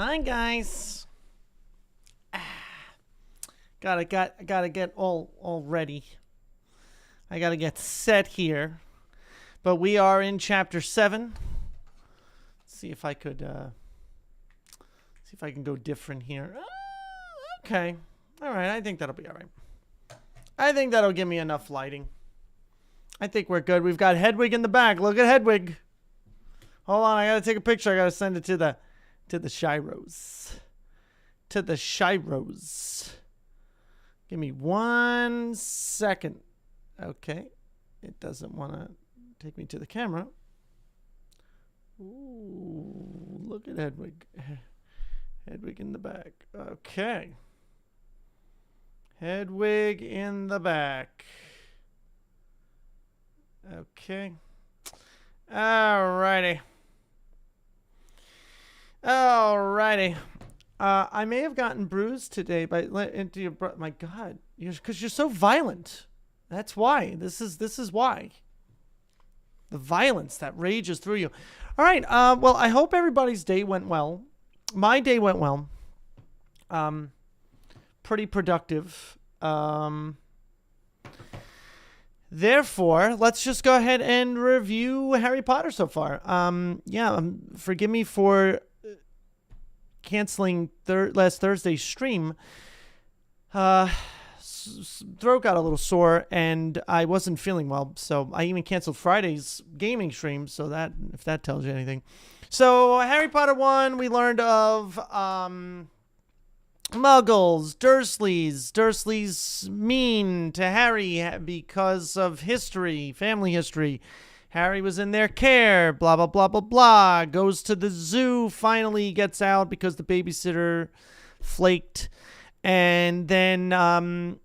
Hi guys. Gotta get all ready. I gotta get set here. But we are in chapter 7. Let's see if I could see if I can go different here. Okay. Alright, I think that'll be alright. I think that'll give me enough lighting. I think we're good. We've got Hedwig in the back. Look at Hedwig. Hold on, I gotta take a picture. I gotta send it to the Shiros. To the Shiros. Give me 1 second. Okay. It doesn't want to take me to the camera. Ooh, look at Hedwig. Hedwig in the back. Okay. Hedwig in the back. Okay. Alrighty. Alrighty. I may have gotten bruised today by into your my God, because you're so violent. That's why. This is why. The violence that rages through you. All right. Well, I hope everybody's day went well. My day went well. Pretty productive. Therefore, let's just go ahead and review Harry Potter so far. Forgive me for canceling last Thursday's stream. Throat got a little sore and I wasn't feeling well, so I even canceled Friday's gaming stream. So that, if that tells you anything. So Harry Potter 1, we learned of Muggles, Dursleys mean to Harry because of history, family history. Harry was in their care, blah, blah, blah, blah, blah. Goes to the zoo, finally gets out because the babysitter flaked. And then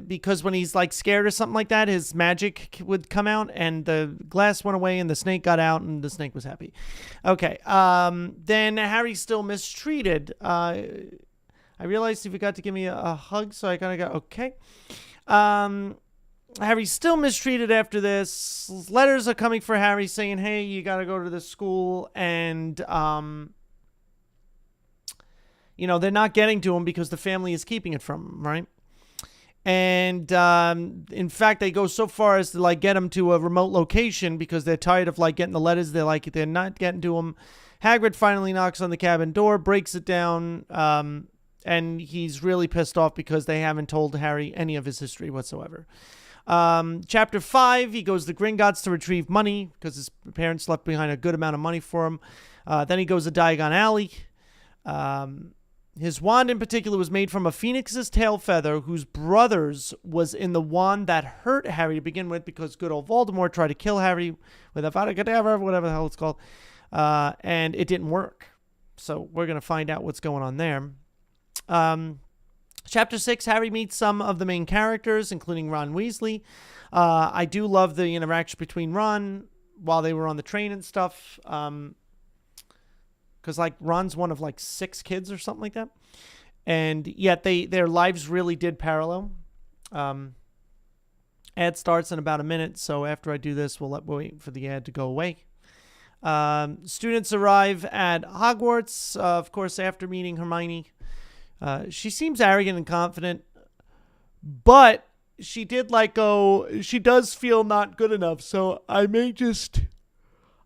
because when he's like scared or something like that, his magic would come out and the glass went away and the snake got out and the snake was happy. Okay. Then Harry's still mistreated. I realized he forgot to give me a hug, so I kind of got, okay. Harry's still mistreated after this. Letters are coming for Harry saying, hey, you got to go to this school. And, they're not getting to him because the family is keeping it from him, right? And in fact, they go so far as to like get him to a remote location because they're tired of like getting the letters. They're not getting to him. Hagrid finally knocks on the cabin door, breaks it down, and he's really pissed off because they haven't told Harry any of his history whatsoever. Chapter 5, he goes to Gringotts to retrieve money because his parents left behind a good amount of money for him. Then he goes to Diagon Alley. His wand in particular was made from a phoenix's tail feather whose brother's was in the wand that hurt Harry to begin with because good old Voldemort tried to kill Harry with Avada Kedavra, whatever the hell it's called, and it didn't work. So we're going to find out what's going on there. Chapter 6, Harry meets some of the main characters, including Ron Weasley. I do love the interaction between Ron while they were on the train and stuff. Because like Ron's one of like 6 kids or something like that, and yet their lives really did parallel. Ad starts in about a minute, so after I do this, we'll wait for the ad to go away. Students arrive at Hogwarts, of course, after meeting Hermione. She seems arrogant and confident, but she does feel not good enough. So I'm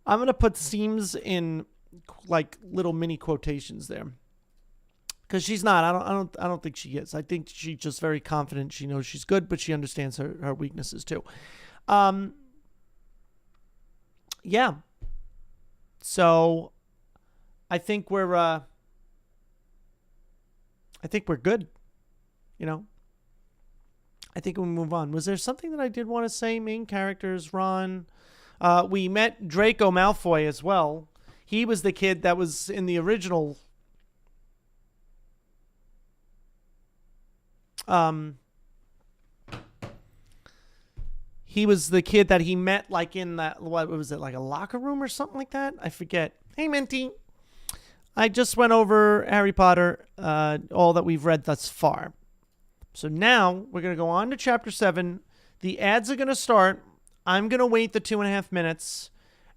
gonna put seems in like little mini quotations there, because she's not. I don't think she is. I think she's just very confident. She knows she's good, but she understands her weaknesses too. Yeah. So I think we're good. I think we move on. Was there something that I did want to say? Main characters, Ron. We met Draco Malfoy as well. He was the kid that was in the original he was the kid that he met like in that, what was it, like a locker room or something like that? I forget. Hey, Minty. I just went over Harry Potter, all that we've read thus far. So now we're going to go on to chapter 7. The ads are going to start. I'm going to wait the 2.5 minutes.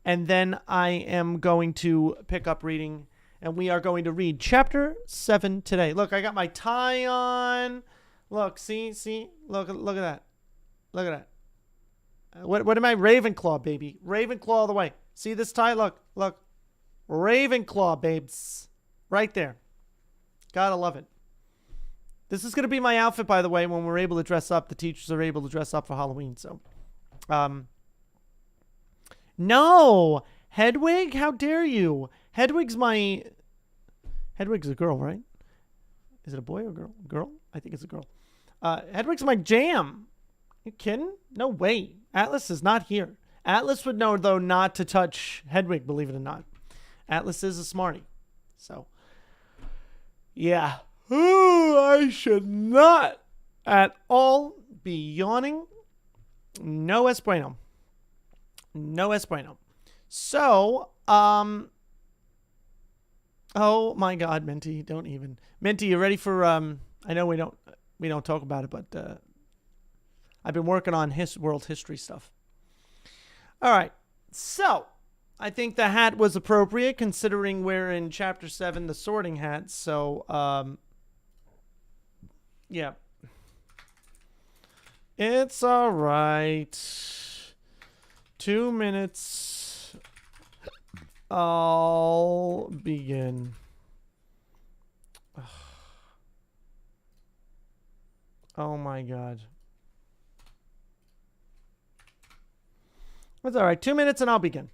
And then I am going to pick up reading and we are going to read chapter 7 today. Look, I got my tie on. Look, see, look at that. Look at that. What am I? Ravenclaw, baby. Ravenclaw all the way. See this tie? Look. Ravenclaw, babes. Right there. Gotta love it. This is going to be my outfit, by the way, when we're able to dress up. The teachers are able to dress up for Halloween, so. No! Hedwig? How dare you? Hedwig's a girl, right? Is it a boy or a girl? Girl? I think it's a girl. Hedwig's my jam. You kidding? No way. Atlas is not here. Atlas would know, though, not to touch Hedwig, believe it or not. Atlas is a smarty. So, yeah. Ooh, I should not at all be yawning. No es bueno. No es bueno. So, oh my God, Minty, don't even. Minty, you ready for, I know we don't talk about it, but, I've been working on world history stuff. All right. So, I think the hat was appropriate considering we're in chapter 7, the Sorting Hat. So, yeah. It's all right. 2 minutes. I'll begin. Oh my God. That's all right. 2 minutes and I'll begin.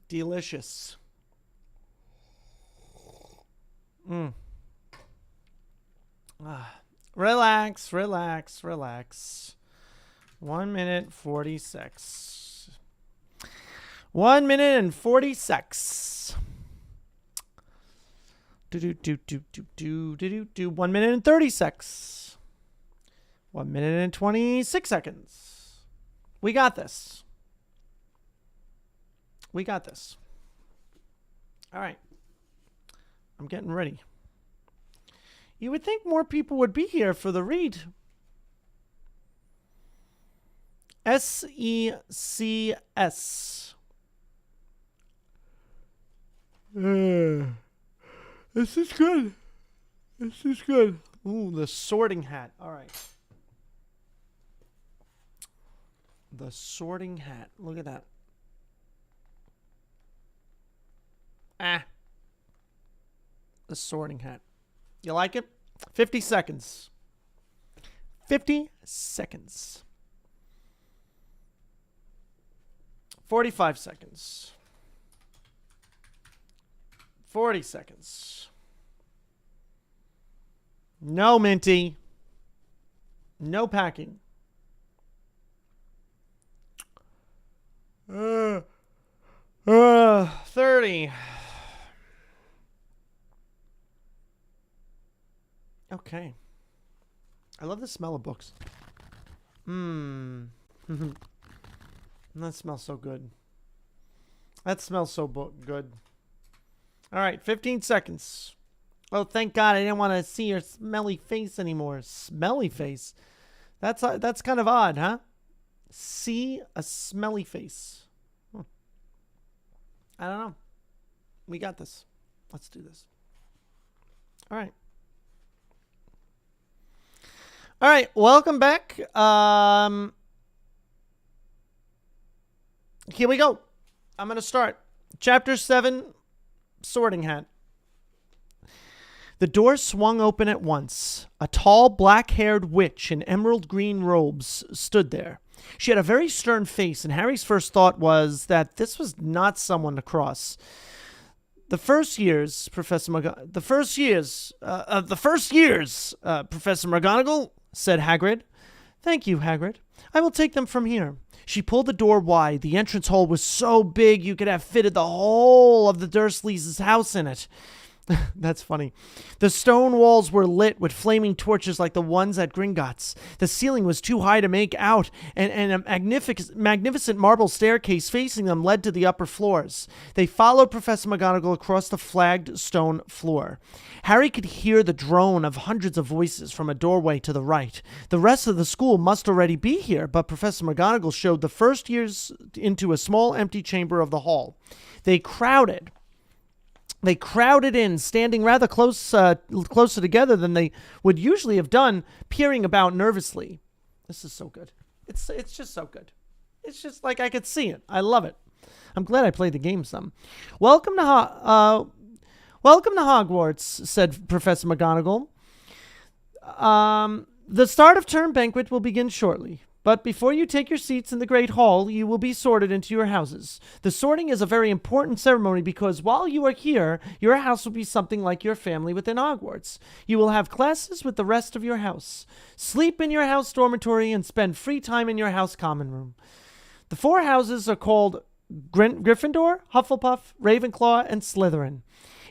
Delicious. Relax. 1 minute 46. 1 minute and 46. 1 minute and 36. 1 minute and 26 seconds. We got this. All right. I'm getting ready. You would think more people would be here for the read. SECS. This is good. Ooh, the Sorting Hat. All right. The Sorting Hat. Look at that. The Sorting Hat. You like it? 50 seconds. 50 seconds. 45 seconds. 40 seconds. No, Minty. No packing. 30. Okay. I love the smell of books. That smells so good. That smells so good. All right, 15 seconds. Oh, thank God I didn't want to see your smelly face anymore. Smelly face? That's kind of odd, huh? See a smelly face. I don't know. We got this. Let's do this. All right. All right, welcome back. Here we go. I'm going to start. Chapter 7, Sorting Hat. The door swung open at once. A tall, black-haired witch in emerald green robes stood there. She had a very stern face, and Harry's first thought was that this was not someone to cross. The first years, Professor McGonagall, said Hagrid. Thank you, Hagrid. I will take them from here. She pulled the door wide. The entrance hall was so big you could have fitted the whole of the Dursleys' house in it. That's funny. The stone walls were lit with flaming torches like the ones at Gringotts. The ceiling was too high to make out, and a magnificent marble staircase facing them led to the upper floors. They followed Professor McGonagall across the flagged stone floor. Harry could hear the drone of hundreds of voices from a doorway to the right. The rest of the school must already be here, but Professor McGonagall showed the first years into a small empty chamber of the hall. They crowded in, standing rather closer together than they would usually have done, peering about nervously. This is so good. It's just so good. It's just like I could see it. I love it. I'm glad I played the game some. Welcome to Hogwarts, said Professor McGonagall. The start of term banquet will begin shortly. But before you take your seats in the Great Hall, you will be sorted into your houses. The sorting is a very important ceremony because while you are here, your house will be something like your family within Hogwarts. You will have classes with the rest of your house, sleep in your house dormitory, and spend free time in your house common room. The 4 houses are called Gryffindor, Hufflepuff, Ravenclaw, and Slytherin.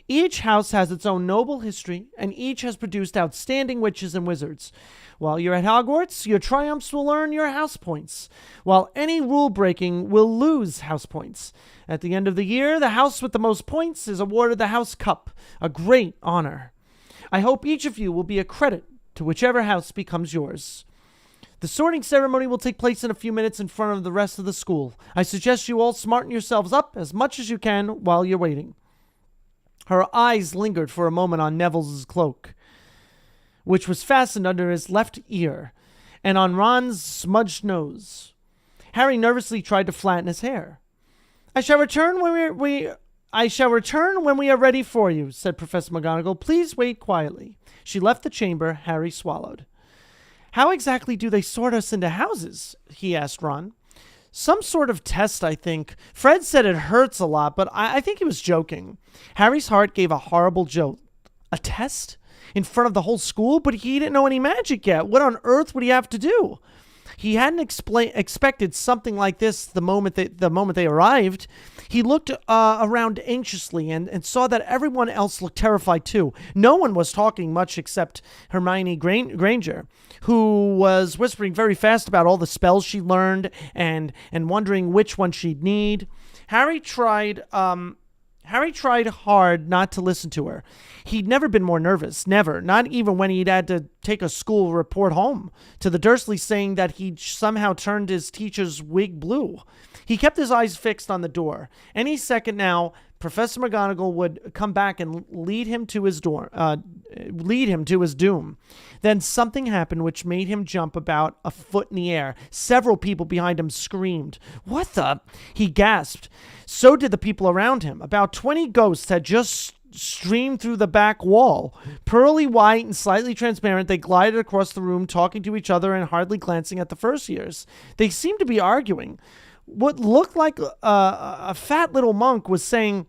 Each house has its own noble history, and each has produced outstanding witches and wizards. While you're at Hogwarts, your triumphs will earn your house points, while any rule breaking will lose house points. At the end of the year, the house with the most points is awarded the House Cup, a great honor. I hope each of you will be a credit to whichever house becomes yours. The sorting ceremony will take place in a few minutes in front of the rest of the school. I suggest you all smarten yourselves up as much as you can while you're waiting. Her eyes lingered for a moment on Neville's cloak, which was fastened under his left ear, and on Ron's smudged nose. Harry nervously tried to flatten his hair. I shall return when we are ready for you, said Professor McGonagall. Please wait quietly. She left the chamber. Harry swallowed. How exactly do they sort us into houses? He asked Ron. Some sort of test, I think. Fred said it hurts a lot, but I think he was joking. Harry's heart gave a horrible jolt. A test? In front of the whole school? But he didn't know any magic yet. What on earth would he have to do? He hadn't expected something like this the moment they arrived. He looked around anxiously and saw that everyone else looked terrified too. No one was talking much except Hermione Granger, who was whispering very fast about all the spells she learned and wondering which one she'd need. Harry tried hard not to listen to her. He'd never been more nervous, never, not even when he'd had to take a school report home to the Dursleys saying that he'd somehow turned his teacher's wig blue. He kept his eyes fixed on the door. Any second now, Professor McGonagall would come back and lead him to his doom. Then something happened which made him jump about a foot in the air. Several people behind him screamed. What the? He gasped. So did the people around him. About 20 ghosts had just streamed through the back wall. Pearly white and slightly transparent, they glided across the room, talking to each other and hardly glancing at the first years. They seemed to be arguing. What looked like a fat little monk was saying,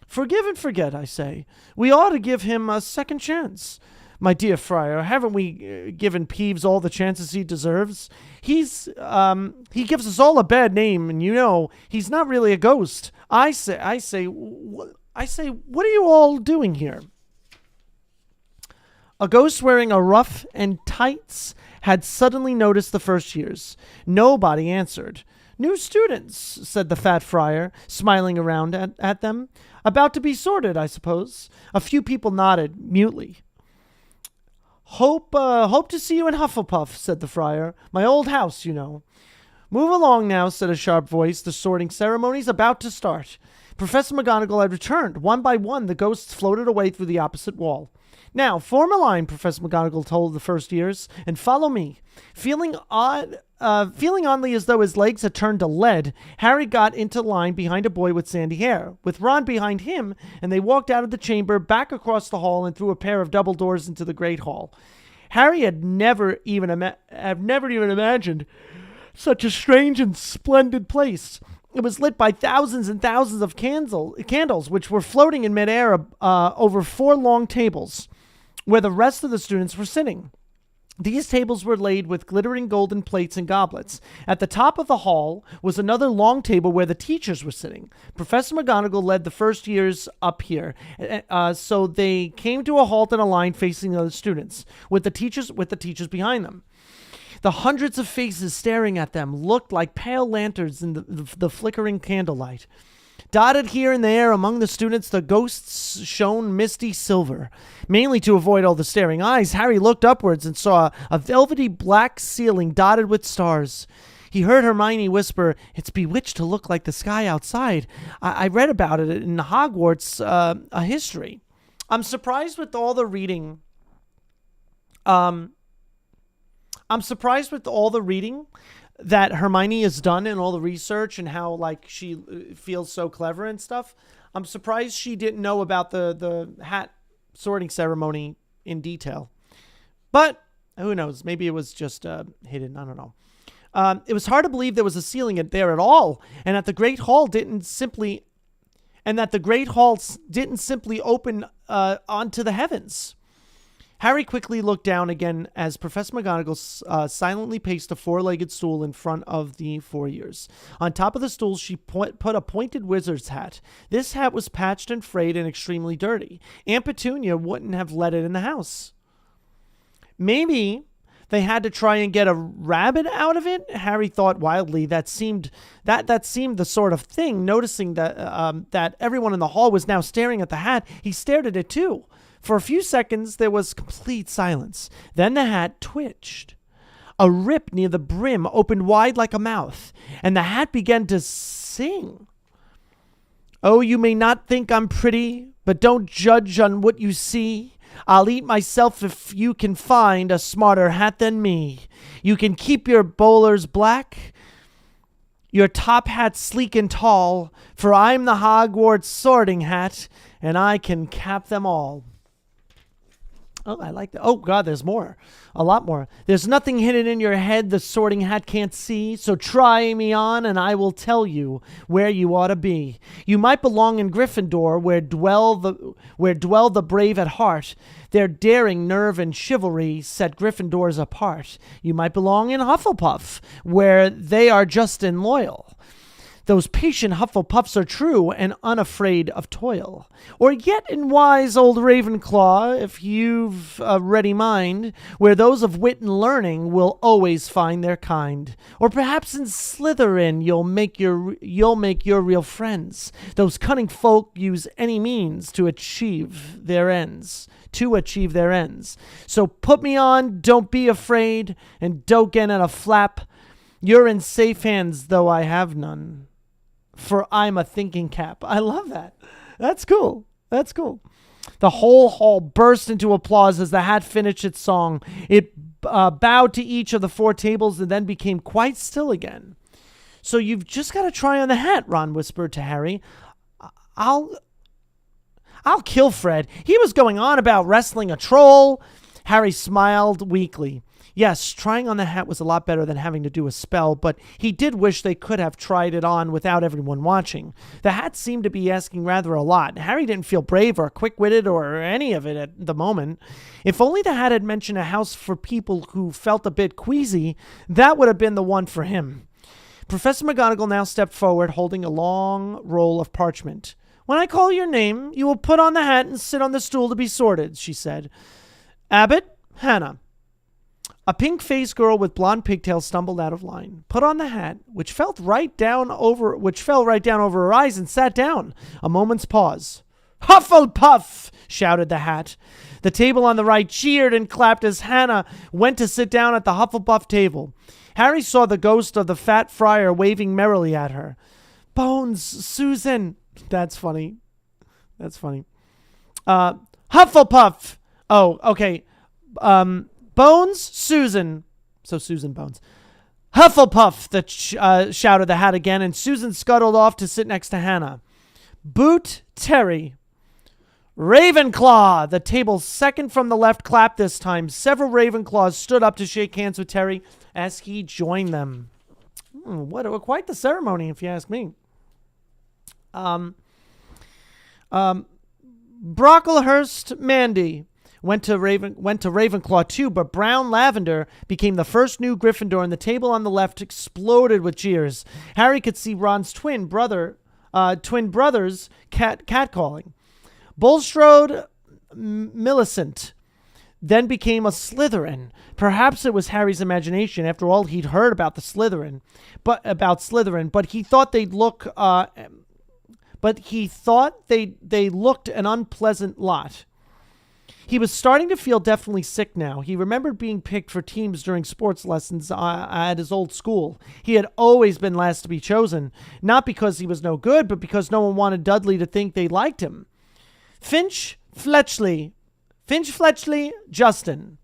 "Forgive and forget, I say. We ought to give him a second chance. My dear Friar, haven't we given Peeves all the chances he deserves? He gives us all a bad name, and you know, he's not really a ghost. I say, what are you all doing here?" A ghost wearing a ruff and tights had suddenly noticed the first years. Nobody answered. "New students," said the fat friar, smiling around at them. "About to be sorted, I suppose." A few people nodded mutely. Hope to see you in Hufflepuff," said the friar. "My old house, you know." "Move along now," said a sharp voice. "The sorting ceremony's about to start." Professor McGonagall had returned. One by one, the ghosts floated away through the opposite wall. "Now, form a line," Professor McGonagall told the first years, "and follow me." Feeling oddly as though his legs had turned to lead, Harry got into line behind a boy with sandy hair, with Ron behind him, and they walked out of the chamber, back across the hall, and through a pair of double doors into the Great Hall. Harry had never even imagined such a strange and splendid place. It was lit by thousands and thousands of candles, which were floating in midair over 4 long tables, where the rest of the students were sitting. These tables were laid with glittering golden plates and goblets. At the top of the hall was another long table where the teachers were sitting. Professor McGonagall led the first years up here, so they came to a halt in a line facing the other students, with the teachers behind them. The hundreds of faces staring at them looked like pale lanterns in the flickering candlelight. Dotted here and there among the students, the ghosts shone misty silver. Mainly to avoid all the staring eyes, Harry looked upwards and saw a velvety black ceiling dotted with stars. He heard Hermione whisper, "It's bewitched to look like the sky outside. I read about it in Hogwarts, a history." I'm surprised with all the reading. I'm surprised with all the reading that Hermione has done and all the research and how like she feels so clever and stuff. I'm surprised she didn't know about the hat sorting ceremony in detail. That who knows? Maybe it was just hidden. I don't know. It was hard to believe there was a ceiling there at all, and that the Great Hall didn't simply open onto the heavens. Harry quickly looked down again as Professor McGonagall silently paced a four-legged stool in front of the foyers. On top of the stool, she put a pointed wizard's hat. This hat was patched and frayed and extremely dirty. Aunt Petunia wouldn't have let it in the house. Maybe they had to try and get a rabbit out of it, Harry thought wildly. That seemed the sort of thing. Noticing that everyone in the hall was now staring at the hat, he stared at it too. For a few seconds, there was complete silence. Then the hat twitched. A rip near the brim opened wide like a mouth, and the hat began to sing. "Oh, you may not think I'm pretty, but don't judge on what you see. I'll eat myself if you can find a smarter hat than me. You can keep your bowlers black, your top hat sleek and tall, for I'm the Hogwarts sorting hat, and I can cap them all." Oh, I like that. Oh, God, there's more. A lot more. "There's nothing hidden in your head the sorting hat can't see, so try me on and I will tell you where you ought to be. You might belong in Gryffindor, where dwell the brave at heart. Their daring, nerve, and chivalry set Gryffindors apart. You might belong in Hufflepuff, where they are just and loyal. Those patient Hufflepuffs are true and unafraid of toil. Or yet in wise old Ravenclaw, if you've a ready mind, where those of wit and learning will always find their kind. Or perhaps in Slytherin you'll make your real friends. Those cunning folk use any means to achieve their ends. So put me on, don't be afraid, and don't get in a flap. You're in safe hands, though I have none. For I'm a thinking cap." I love that. That's cool. The whole hall burst into applause as the hat finished its song. It bowed to each of the four tables and then became quite still again. "So you've just got to try on the hat," Ron whispered to Harry. I'll kill Fred. He was going on about wrestling a troll." Harry smiled weakly. Yes, trying on the hat was a lot better than having to do a spell, but he did wish they could have tried it on without everyone watching. The hat seemed to be asking rather a lot. Harry didn't feel brave or quick-witted or any of it at the moment. If only the hat had mentioned a house for people who felt a bit queasy, that would have been the one for him. Professor McGonagall now stepped forward, holding a long roll of parchment. "When I call your name, you will put on the hat and sit on the stool to be sorted," she said. "Abbott, Hannah." A pink-faced girl with blonde pigtails stumbled out of line, put on the hat, which fell right down over her eyes, and sat down. A moment's pause. "Hufflepuff!" shouted the hat. The table on the right cheered and clapped as Hannah went to sit down at the Hufflepuff table. Harry saw the ghost of the fat friar waving merrily at her. "Bones, Susan." That's funny. Hufflepuff. Oh, okay. Bones, Susan. So Susan Bones. "Hufflepuff," shouted the hat again, and Susan scuttled off to sit next to Hannah. "Boot, Terry." "Ravenclaw." The table second from the left clapped this time. Several Ravenclaws stood up to shake hands with Terry as he joined them. Quite the ceremony, if you ask me. Brocklehurst Mandy. went to Ravenclaw too, but Brown Lavender became the first new Gryffindor, and the table on the left exploded with cheers. Harry could see Ron's twin brothers catcalling. Bulstrode Millicent then became a Slytherin. Perhaps it was Harry's imagination. After all, he'd heard about Slytherin, but he thought they'd look. But he thought they looked an unpleasant lot. He was starting to feel definitely sick now. He remembered being picked for teams during sports lessons at his old school. He had always been last to be chosen, not because he was no good, but because no one wanted Dudley to think they liked him. Finch Fletchley, Justin.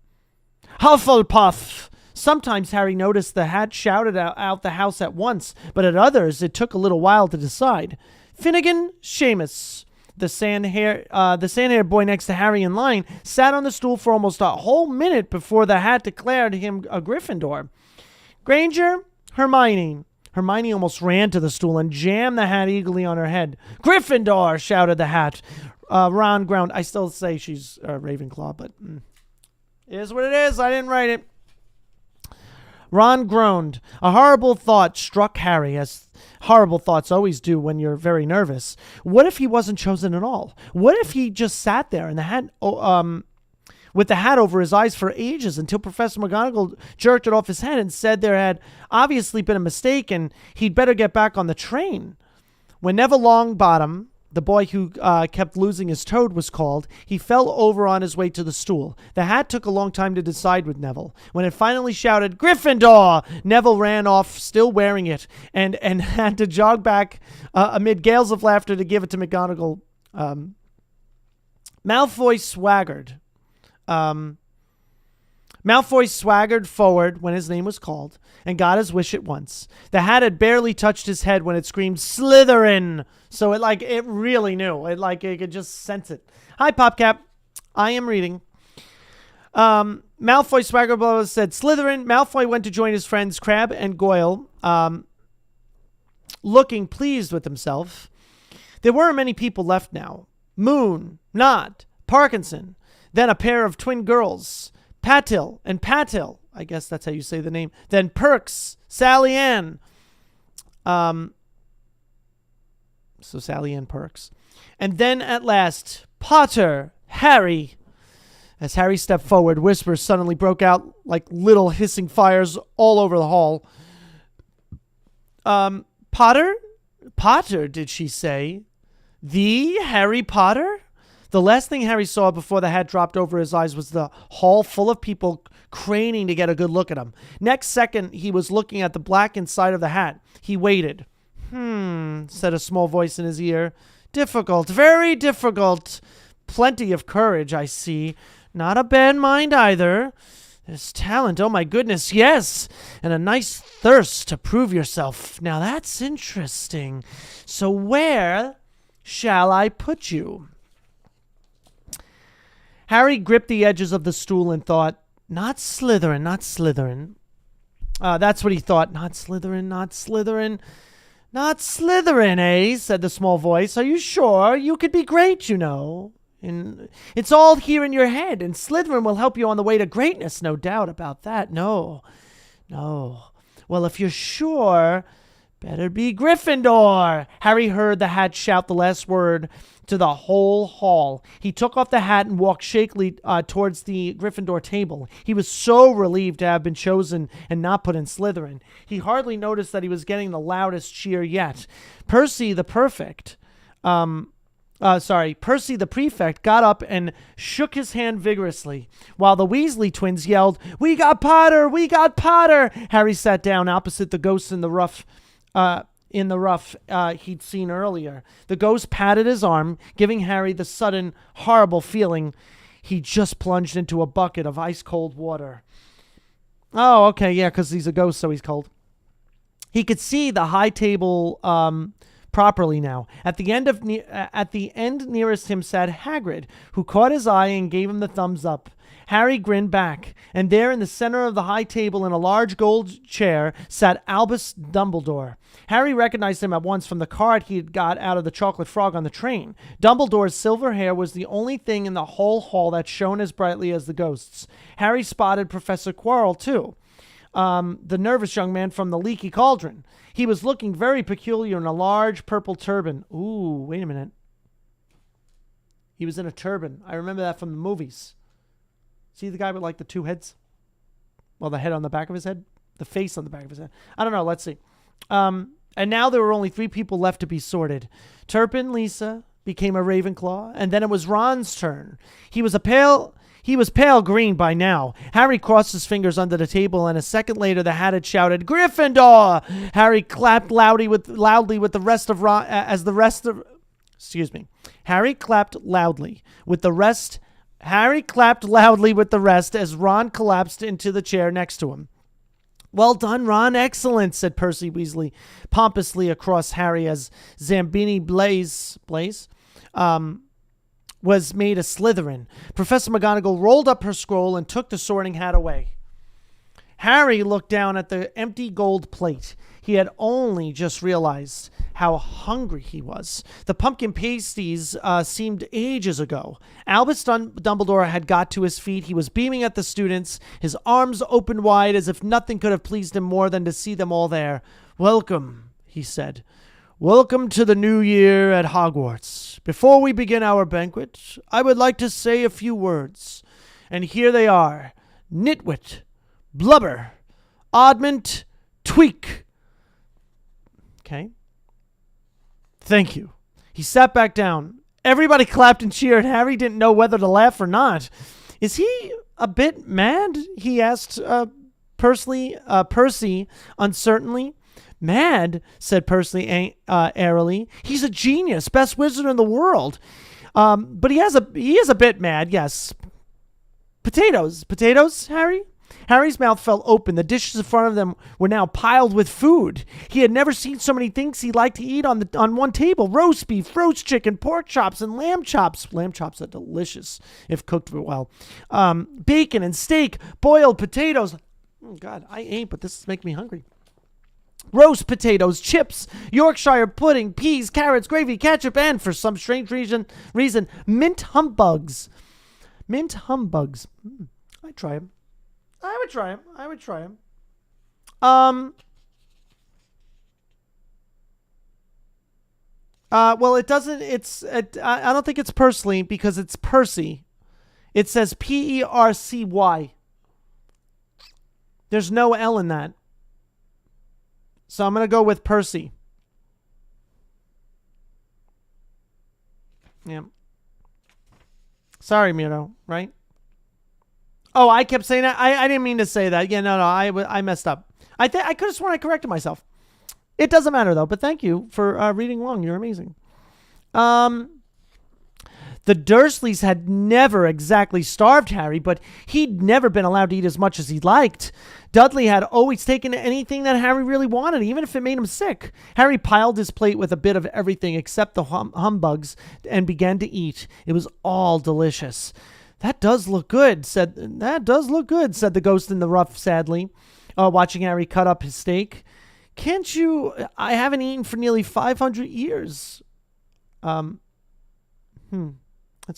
Hufflepuff. Sometimes Harry noticed the hat shouted out the house at once, but at others it took a little while to decide. Finnegan Seamus, the sand-haired boy next to Harry in line, sat on the stool for almost a whole minute before the hat declared him a Gryffindor. Granger, Hermione. Hermione almost ran to the stool and jammed the hat eagerly on her head. Gryffindor, shouted the hat. Ron groaned. I still say she's Ravenclaw, but it is what it is. I didn't write it. Ron groaned. A horrible thought struck Harry, as horrible thoughts always do when you're very nervous. What if he wasn't chosen at all? What if he just sat there in the hat, with the hat over his eyes for ages until Professor McGonagall jerked it off his head and said there had obviously been a mistake and he'd better get back on the train? When Neville Longbottom, the boy who kept losing his toad, was called, he fell over on his way to the stool. The hat took a long time to decide with Neville. When it finally shouted, Gryffindor, Neville ran off, still wearing it, and had to jog back amid gales of laughter to give it to McGonagall. Malfoy swaggered forward when his name was called and got his wish at once. The hat had barely touched his head when it screamed Slytherin. So it really knew. It could just sense it. Hi, PopCap. I am reading. Malfoy swaggered said Slytherin. Malfoy went to join his friends Crabbe and Goyle, looking pleased with himself. There weren't many people left now. Moon, Nott, Parkinson, then a pair of twin girls, Patil and Patil. I guess that's how you say the name. Then Perks, Sally Ann. So Sally Ann Perks. And then at last, Potter, Harry. As Harry stepped forward, whispers suddenly broke out like little hissing fires all over the hall. Potter? Potter, did she say? The Harry Potter? The last thing Harry saw before the hat dropped over his eyes was the hall full of people craning to get a good look at him. Next second, he was looking at the black inside of the hat. He waited. Said a small voice in his ear. Difficult, very difficult. Plenty of courage, I see. Not a bad mind either. There's talent, oh my goodness, yes. And a nice thirst to prove yourself. Now that's interesting. So where shall I put you? Harry gripped the edges of the stool and thought, not Slytherin, not Slytherin. That's what he thought. Not Slytherin, not Slytherin. Not Slytherin, eh? Said the small voice. Are you sure? You could be great, you know. And it's all here in your head, and Slytherin will help you on the way to greatness, no doubt about that. No. Well, if you're sure, better be Gryffindor. Harry heard the hat shout the last word to the whole hall. He took off the hat and walked shakily towards the Gryffindor table. He was so relieved to have been chosen and not put in Slytherin. He hardly noticed that he was getting the loudest cheer yet. Percy the Prefect got up and shook his hand vigorously, while the Weasley twins yelled, "We got Potter! We got Potter!" Harry sat down opposite the ghost in the rough he'd seen earlier. The ghost patted his arm, giving Harry the sudden, horrible feeling he just plunged into a bucket of ice-cold water. Oh, okay, yeah, because he's a ghost, so he's cold. He could see the high table properly now. At the end nearest him sat Hagrid, who caught his eye and gave him the thumbs up. Harry grinned back, and there in the center of the high table in a large gold chair sat Albus Dumbledore. Harry recognized him at once from the card he had got out of the Chocolate Frog on the train. Dumbledore's silver hair was the only thing in the whole hall that shone as brightly as the ghost's. Harry spotted Professor Quirrell, too, the nervous young man from the Leaky Cauldron. He was looking very peculiar in a large purple turban. Ooh, wait a minute. He was in a turban. I remember that from the movies. See the guy with like the two heads? Well, the head on the back of his head? The face on the back of his head. I don't know. Let's see. And now there were only 3 people left to be sorted. Turpin Lisa became a Ravenclaw, and then it was Ron's turn. He was pale green by now. Harry crossed his fingers under the table, and a second later the Hat had shouted, "Gryffindor!" Harry clapped loudly with the rest of Ron as the rest of. Excuse me. Harry clapped loudly with the rest as Ron collapsed into the chair next to him. "Well done, Ron. Excellent," said Percy Weasley pompously across Harry as Zambini Blaise was made a Slytherin. Professor McGonagall rolled up her scroll and took the Sorting Hat away. Harry looked down at the empty gold plate. He had only just realized how hungry he was. The pumpkin pasties seemed ages ago. Albus Dumbledore had got to his feet. He was beaming at the students, his arms opened wide as if nothing could have pleased him more than to see them all there. "Welcome," he said. "Welcome to the new year at Hogwarts. Before we begin our banquet, I would like to say a few words. And here they are. Nitwit, Blubber, Oddment, Tweak." Okay. "Thank you." He sat back down. Everybody clapped and cheered. Harry didn't know whether to laugh or not. "Is he a bit mad?" he asked Percy uncertainly. "Mad?" said Percy airily. "He's a genius, best wizard in the world. But he is a bit mad, yes." Potatoes, Harry?" Harry's mouth fell open. The dishes in front of them were now piled with food. He had never seen so many things he liked to eat on one table. Roast beef, roast chicken, pork chops, and lamb chops. Lamb chops are delicious if cooked well. Bacon and steak, boiled potatoes. Oh, God, I ain't, but this is making me hungry. Roast potatoes, chips, Yorkshire pudding, peas, carrots, gravy, ketchup, and for some strange reason, mint humbugs. Mint humbugs. I'd try them. I would try them. Well, it doesn't. I don't think it's Percy because it's Percy. It says Percy. There's no L in that. So I'm going to go with Percy. Yeah. Sorry, Miro, right? Oh, I kept saying that. I didn't mean to say that. Yeah, no, I messed up. I could have sworn I corrected myself. It doesn't matter, though. But thank you for reading along. You're amazing. The Dursleys had never exactly starved Harry, but he'd never been allowed to eat as much as he liked. Dudley had always taken anything that Harry really wanted, even if it made him sick. Harry piled his plate with a bit of everything except the humbugs and began to eat. It was all delicious. That does look good, said the ghost in the ruff sadly, watching Harry cut up his steak. "Can't you? I haven't eaten for nearly 500 years. That's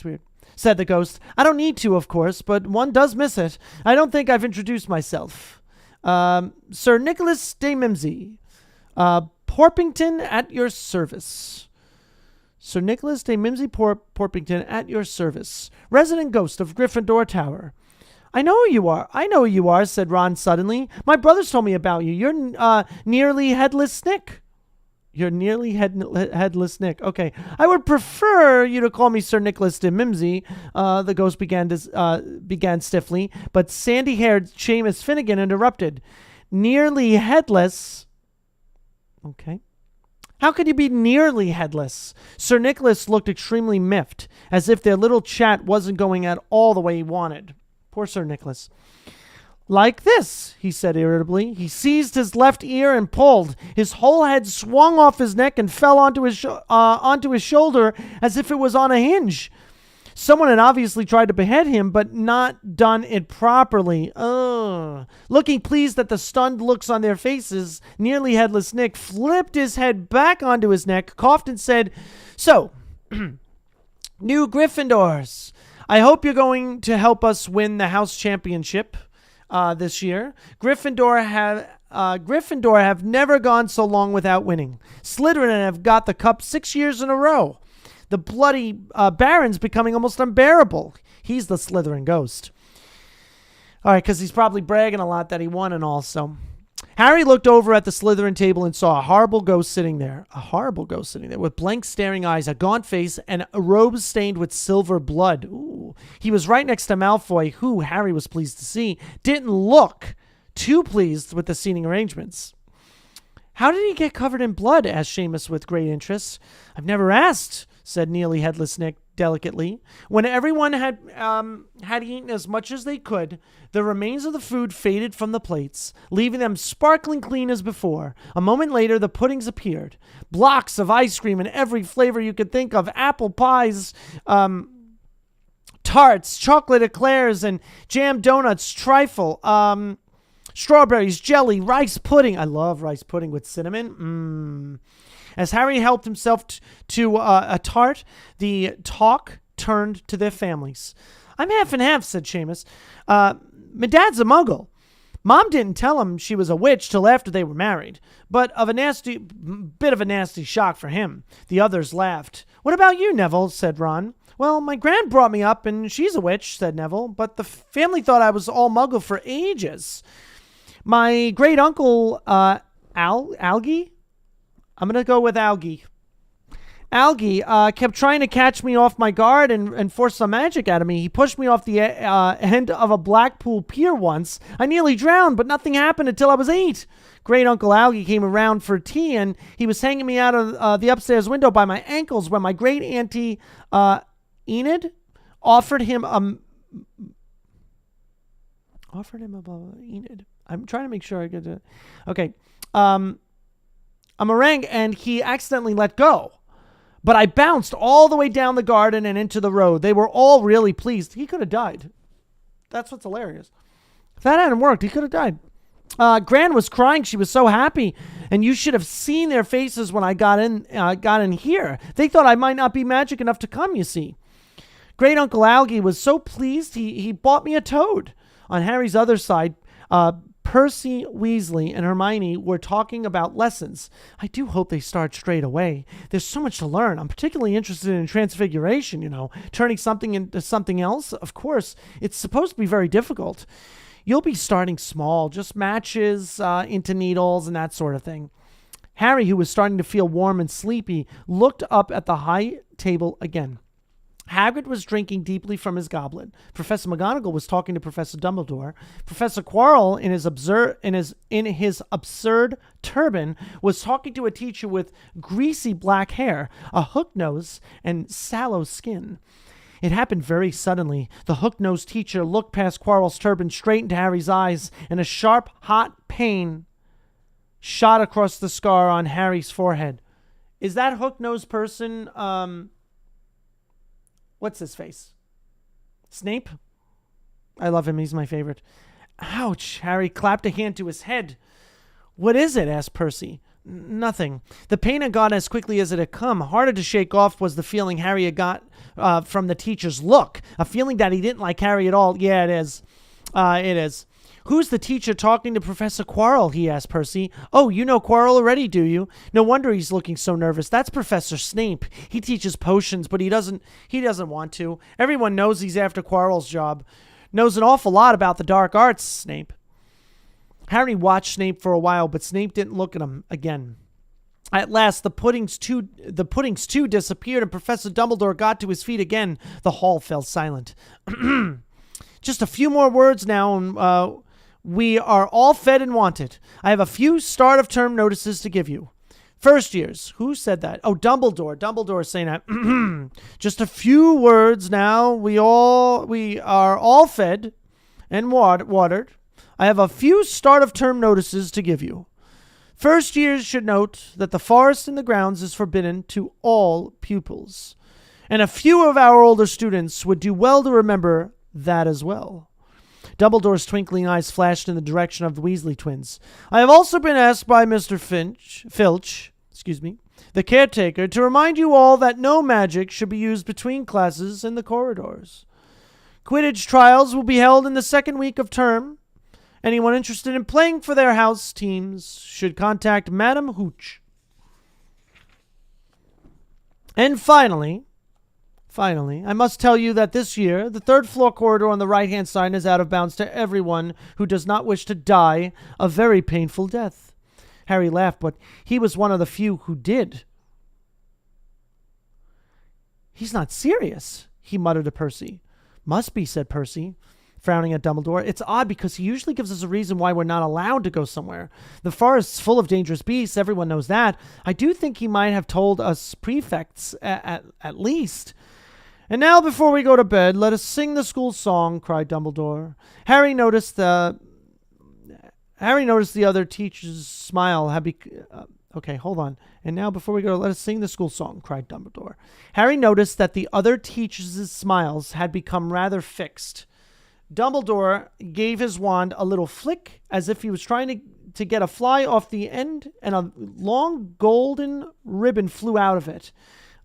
weird," said the ghost. "I don't need to, of course, but one does miss it. I don't think I've introduced myself. Sir Nicholas de Mimsy, Porpington at your service." Sir Nicholas de Mimsy Porpington at your service. Resident ghost of Gryffindor Tower. I know who you are, said Ron suddenly. "My brothers told me about you. You're nearly headless Nick." "You're nearly headless Nick. Okay. I would prefer you to call me Sir Nicholas de Mimsy," the ghost began stiffly, but sandy-haired Seamus Finnegan interrupted. "Nearly headless? Okay. How could you be nearly headless?" Sir Nicholas looked extremely miffed, as if their little chat wasn't going at all the way he wanted. Poor Sir Nicholas. Like this, he said irritably. He seized his left ear and pulled. His whole head swung off his neck and fell onto his shoulder as if it was on a hinge. Someone had obviously tried to behead him, but not done it properly. Ugh. Looking pleased at the stunned looks on their faces, nearly headless Nick flipped his head back onto his neck, coughed, and said, "So, new Gryffindors, I hope you're going to help us win the house championship this year. Gryffindor have never gone so long without winning. Slytherin have got the cup 6 years in a row. The bloody Baron's becoming almost unbearable." He's the Slytherin ghost. All right, because he's probably bragging a lot that he won and all. So Harry looked over at the Slytherin table and saw a horrible ghost sitting there. A horrible ghost sitting there with blank staring eyes, a gaunt face, and a robe stained with silver blood. Ooh. He was right next to Malfoy, who, Harry was pleased to see, didn't look too pleased with the seating arrangements. "How did he get covered in blood?" asked Seamus with great interest. "I've never asked," said nearly headless Nick delicately. When everyone had eaten as much as they could, the remains of the food faded from the plates, leaving them sparkling clean as before. A moment later, the puddings appeared. Blocks of ice cream in every flavor you could think of. Apple pies, tarts, chocolate eclairs, and jam donuts, trifle, strawberries, jelly, rice pudding. I love rice pudding with cinnamon. As Harry helped himself to a tart, the talk turned to their families. "I'm half and half," said Seamus. "My dad's a muggle. Mom didn't tell him she was a witch till after they were married, but bit of a nasty shock for him." The others laughed. "What about you, Neville?" said Ron. "Well, my gran brought me up, and she's a witch," said Neville, "but the family thought I was all muggle for ages. My great-uncle, Algie? I'm going to go with Algie. Algie kept trying to catch me off my guard and force some magic out of me. He pushed me off the end of a Blackpool pier once. I nearly drowned, but nothing happened until I was 8. Great-uncle Algie came around for tea, and he was hanging me out of the upstairs window by my ankles when my great-auntie Enid offered him a... Enid. I'm trying to make sure I get it. Okay. A meringue, and he accidentally let go. But I bounced all the way down the garden and into the road. They were all really pleased. He could have died. That's what's hilarious. If that hadn't worked, he could have died. Gran was crying. She was so happy. And you should have seen their faces when I got in here. They thought I might not be magic enough to come, you see. Great-uncle Algie was so pleased, he bought me a toad. On Harry's other side, Percy Weasley and Hermione were talking about lessons. "I do hope they start straight away. There's so much to learn. I'm particularly interested in transfiguration, turning something into something else. Of course, it's supposed to be very difficult. You'll be starting small, just matches into needles and that sort of thing." Harry, who was starting to feel warm and sleepy, looked up at the high table again. Hagrid was drinking deeply from his goblet. Professor McGonagall was talking to Professor Dumbledore. Professor Quirrell, in his absurd turban, was talking to a teacher with greasy black hair, a hook nose, and sallow skin. It happened very suddenly. The hook-nosed teacher looked past Quirrell's turban straight into Harry's eyes, and a sharp, hot pain shot across the scar on Harry's forehead. Is that hook-nosed person, what's his face? Snape? I love him. He's my favorite. Ouch. Harry clapped a hand to his head. "What is it?" asked Percy. "Nothing." The pain had gone as quickly as it had come. Harder to shake off was the feeling Harry had got from the teacher's look. A feeling that he didn't like Harry at all. Yeah, it is. It is. "Who's the teacher talking to Professor Quirrell?" he asked Percy. "Oh, you know Quirrell already, do you? No wonder he's looking so nervous. That's Professor Snape. He teaches potions, but he doesn't want to. Everyone knows he's after Quirrell's job. Knows an awful lot about the dark arts, Snape." Harry watched Snape for a while, but Snape didn't look at him again. At last, the puddings too disappeared, and Professor Dumbledore got to his feet again. The hall fell silent. "Just a few more words now, and we are all fed and wanted. I have a few start-of-term notices to give you. First years." Who said that? Oh, Dumbledore. Dumbledore saying that. "Just a few words now. We are all fed and watered. I have a few start of term notices to give you. First years should note that the forest in the grounds is forbidden to all pupils. And a few of our older students would do well to remember that as well. Dumbledore's twinkling eyes flashed in the direction of the Weasley twins. I have also been asked by Mr. Filch, the caretaker, to remind you all that no magic should be used between classes in the corridors. Quidditch trials will be held in the second week of term. Anyone interested in playing for their house teams should contact Madam Hooch. And finally, I must tell you that this year, the third floor corridor on the right-hand side is out of bounds to everyone who does not wish to die a very painful death. Harry laughed, but he was one of the few who did. He's not serious, he muttered to Percy. Must be, said Percy, frowning at Dumbledore. It's odd because he usually gives us a reason why we're not allowed to go somewhere. The forest's full of dangerous beasts, everyone knows that. I do think he might have told us prefects at least. And now, before we go to bed, let us sing the school song, cried Dumbledore. Harry noticed the other teacher's smile had okay, hold on. And now, before we go, let us sing the school song, cried Dumbledore. Harry noticed that the other teachers' smiles had become rather fixed. Dumbledore gave his wand a little flick, as if he was trying to get a fly off the end, and a long golden ribbon flew out of it.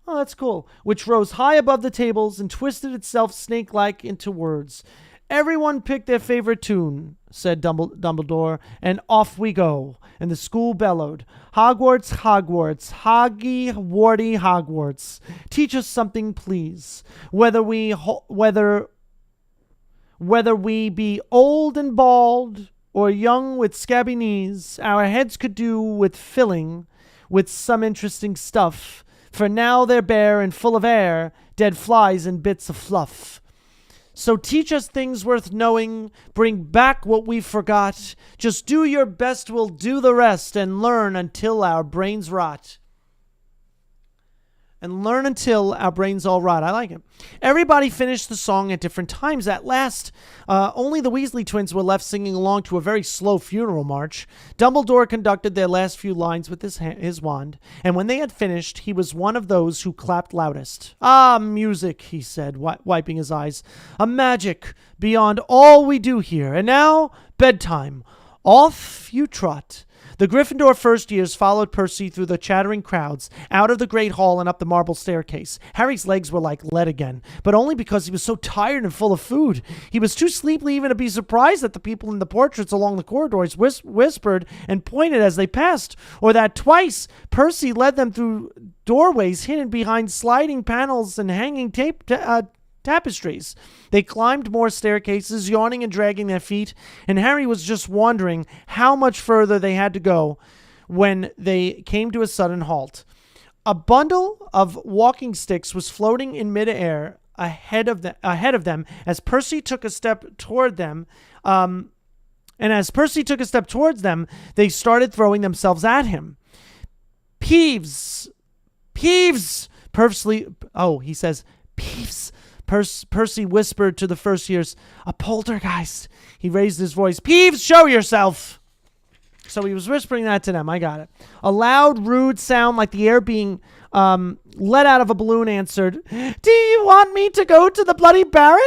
Oh, that's cool. Which rose high above the tables and twisted itself snake-like into words. Everyone picked their favorite tune, said Dumbledore, and off we go. And the school bellowed, Hogwarts, Hogwarts, Hoggy, Warty, Hogwarts. Teach us something, please. Whether we be old and bald or young with scabby knees, our heads could do with filling with some interesting stuff. For now they're bare and full of air, dead flies and bits of fluff. So teach us things worth knowing, bring back what we forgot. Just do your best, we'll do the rest, and learn until our brains rot. And learn until our brains all rot. I like it. Everybody finished the song at different times. At last, only the Weasley twins were left singing along to a very slow funeral march. Dumbledore conducted their last few lines with his wand, and when they had finished, he was one of those who clapped loudest. Ah, music, he said, wiping his eyes. A magic beyond all we do here. And now, bedtime. Off you trot. The Gryffindor first years followed Percy through the chattering crowds, out of the great hall and up the marble staircase. Harry's legs were like lead again, but only because he was so tired and full of food. He was too sleepy even to be surprised that the people in the portraits along the corridors whispered and pointed as they passed, or that twice Percy led them through doorways hidden behind sliding panels and hanging tapestries. They climbed more staircases, yawning and dragging their feet, and Harry was just wondering how much further they had to go when they came to a sudden halt. A bundle of walking sticks was floating in midair ahead of them as Percy took a step toward them. And as Percy took a step towards them, they started throwing themselves at him. Peeves! Percy, he says, Peeves! Percy whispered to the first years, a poltergeist. He raised his voice, Peeves, show yourself. So he was whispering that to them. I got it. A loud, rude sound like the air being let out of a balloon answered, do you want me to go to the Bloody Baron?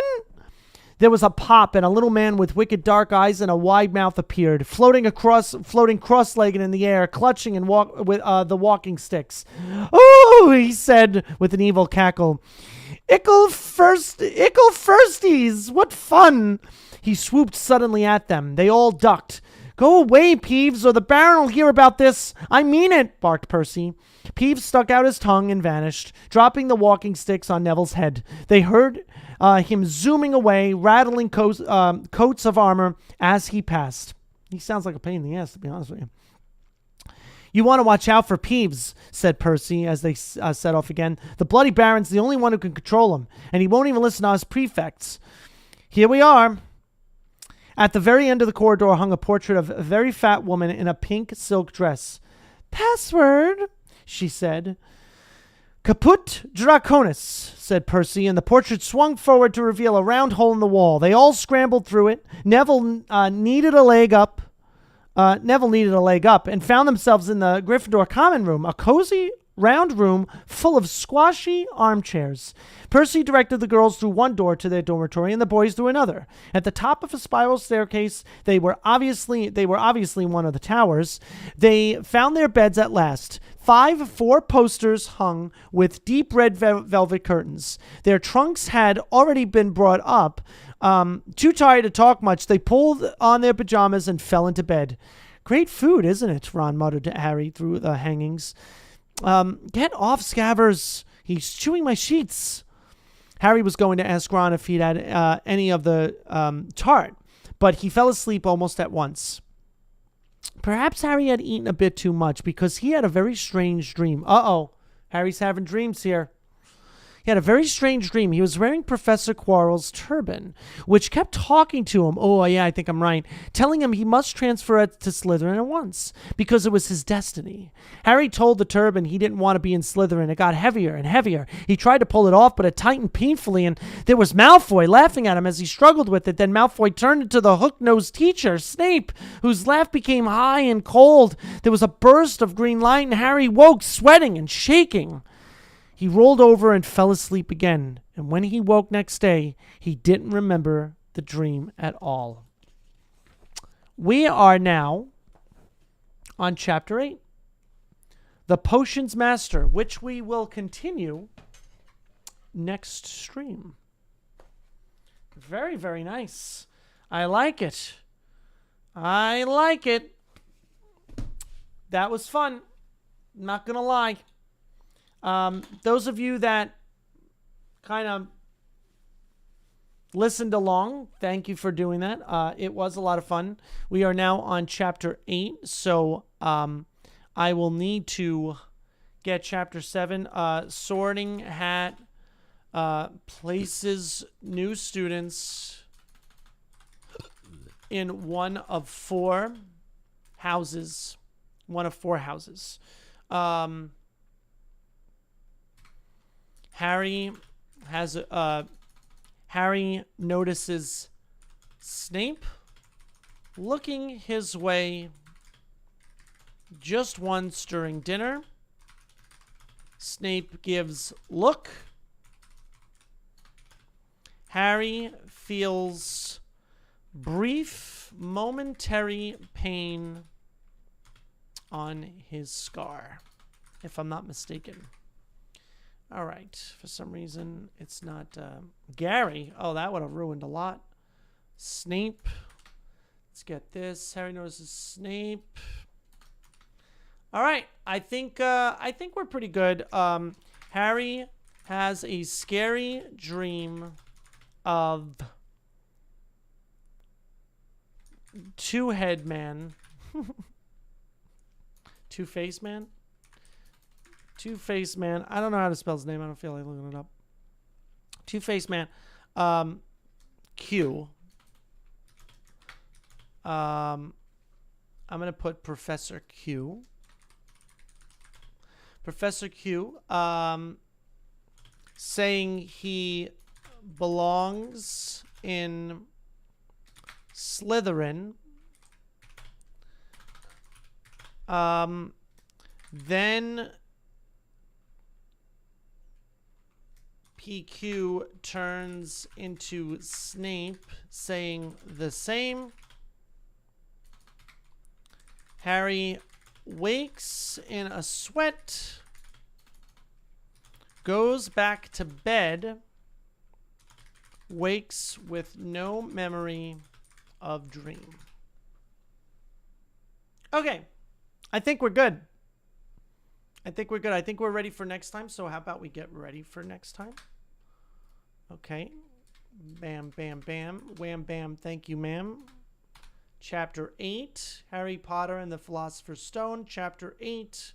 There was a pop, and a little man with wicked dark eyes and a wide mouth appeared, floating cross-legged in the air, clutching and with the walking sticks. Oh, he said with an evil cackle. Ickle firsties, what fun! He swooped suddenly at them. They all ducked. Go away, Peeves, or the Baron will hear about this. I mean it, barked Percy. Peeves stuck out his tongue and vanished, dropping the walking sticks on Neville's head. They heard him zooming away, rattling coats of armor as he passed. He sounds like a pain in the ass, to be honest with you. You want to watch out for Peeves, said Percy as they set off again. The Bloody Baron's the only one who can control him, and he won't even listen to us prefects. Here we are. At the very end of the corridor hung a portrait of a very fat woman in a pink silk dress. Password, she said. Caput Draconis, said Percy, and the portrait swung forward to reveal a round hole in the wall. They all scrambled through it. Neville needed a leg up. And found themselves in the Gryffindor common room, a cozy round room full of squashy armchairs. Percy directed the girls through one door to their dormitory and the boys through another. At the top of a spiral staircase, they were obviously one of the towers. They found their beds at last. 4 posters hung with deep red velvet curtains. Their trunks had already been brought up. Too tired to talk much, they pulled on their pajamas and fell into bed. Great food, isn't it? Ron muttered to Harry through the hangings. Get off, Scabbers. He's chewing my sheets. Harry was going to ask Ron if he'd had any of the tart, but he fell asleep almost at once. Perhaps Harry had eaten a bit too much because he had a very strange dream. Uh-oh. Harry's having dreams here. He had a very strange dream. He was wearing Professor Quirrell's turban, which kept talking to him. Oh, yeah, I think I'm right. Telling him he must transfer it to Slytherin at once because it was his destiny. Harry told the turban he didn't want to be in Slytherin. It got heavier and heavier. He tried to pull it off, but it tightened painfully, and there was Malfoy laughing at him as he struggled with it. Then Malfoy turned into the hook-nosed teacher, Snape, whose laugh became high and cold. There was a burst of green light, and Harry woke, sweating and shaking. He rolled over and fell asleep again, and when he woke next day, he didn't remember the dream at all. We are now on Chapter 8, The Potions Master, which we will continue next stream. Very, very nice. I like it. I like it. That was fun. Not gonna lie. Those of you that kind of listened along, thank you for doing that. It was a lot of fun. We are now on Chapter 8, so I will need to get Chapter 7. Sorting Hat places new students in one of 4 houses. One of 4 houses. Harry notices Snape looking his way just once during dinner. Snape gives look. Harry feels brief, momentary pain on his scar, if I'm not mistaken. All right. For some reason, it's not Gary. Oh, that would have ruined a lot. Snape. Let's get this. Harry notices Snape. All right. I think we're pretty good. Harry has a scary dream of Two-Head Man. Two-Face Man? Two-Face Man. I don't know how to spell his name. I don't feel like looking it up. Two-Face Man. Q. I'm going to put Professor Q. Professor Q. Saying he belongs in Slytherin. Then PQ turns into Snape saying the same. Harry wakes in a sweat, goes back to bed, wakes with no memory of dream. Okay, I think we're good. I think we're ready for next time. So how about we get ready for next time? Okay. Bam, bam, bam. Wham, bam. Thank you, ma'am. Chapter 8, Harry Potter and the Philosopher's Stone. Chapter 8.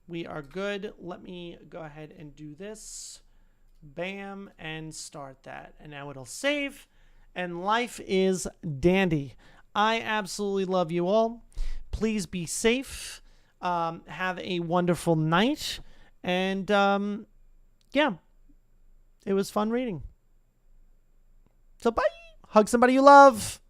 We are good. Let me go ahead and do this. Bam, and start that. And now it'll save. And life is dandy. I absolutely love you all. Please be safe. Have a wonderful night. And yeah, it was fun reading. So bye. Hug somebody you love.